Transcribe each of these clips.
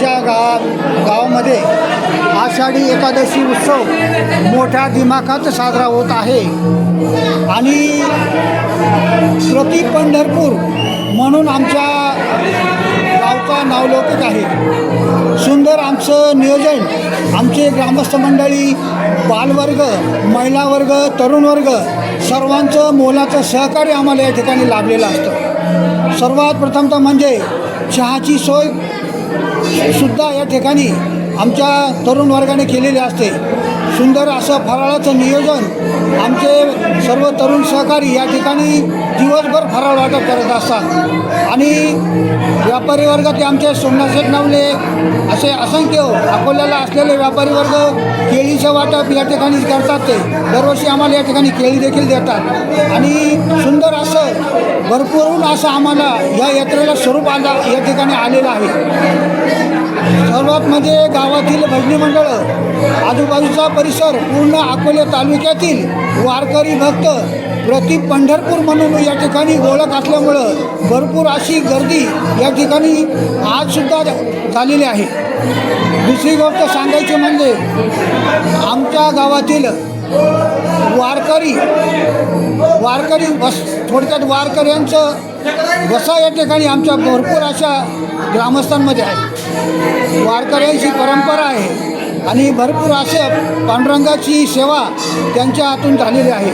आमच्या गावामध्ये आषाढी एकादशी उत्सव मोठ्या दिमाखात साजरा होत आहे आणि प्रति पंढरपूर म्हणून आमच्या गावचा नावलौकिक आहे. सुंदर आमचं नियोजन, आमचे ग्रामस्थ मंडळी, बालवर्ग, महिला वर्ग, तरुण वर्ग सर्वांचं मोलाचं सहकार्य आम्हाला या ठिकाणी लाभलेलं असतं. सर्वात प्रथमतः म्हणजे चहाची सोय सुद्धा या ठिकाणी आमच्या तरुण वर्गाने केलेले असते. सुंदर असं फराळाचं नियोजन आमचे सर्व तरुण सहकारी या ठिकाणी दिवसभर फराळ वाटप करत असतात आणि व्यापारी वर्गात आमचे सोमनाथ नावले असे असंख्य अकोल्याला असलेले व्यापारी वर्ग केळीचं वाटप या ठिकाणी करतात. ते दरवर्षी आम्हाला या ठिकाणी केळी देखील देतात आणि सुंदर असं भरपूर असं आम्हाला या यात्रेला स्वरूप या ठिकाणी आलेलं आहे. सर्वात म्हणजे गावातील भजनी मंडळं, आजूबाजूचा परिसर, पूर्ण अकोले तालुक्यातील वारकरी भक्त प्रति पंढरपूर म्हणून या ठिकाणी ओळख असल्यामुळं भरपूर अशी गर्दी या ठिकाणी आजसुद्धा झालेली आहे. दुसरी गोष्ट सांगायची म्हणजे आमच्या गावातील थोडक्यात वारकऱ्यांचं वसा या ठिकाणी आमच्या भरपूर अशा ग्रामस्थांमध्ये आहे. वारकऱ्यांची परंपरा आहे आणि भरपूर असं पांडुरंगाची सेवा त्यांच्या हातून झालेली आहे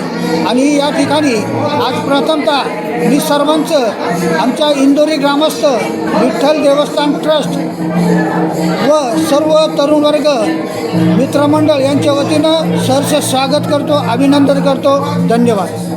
आणि या ठिकाणी आज प्रथमतः मी सर्वांचं आमच्या इंदोरी ग्रामस्थ, विठ्ठल देवस्थान ट्रस्ट व सर्व तरुण वर्ग, मित्रमंडळ यांच्या वतीनं सहर्ष स्वागत करतो, अभिनंदन करतो. धन्यवाद.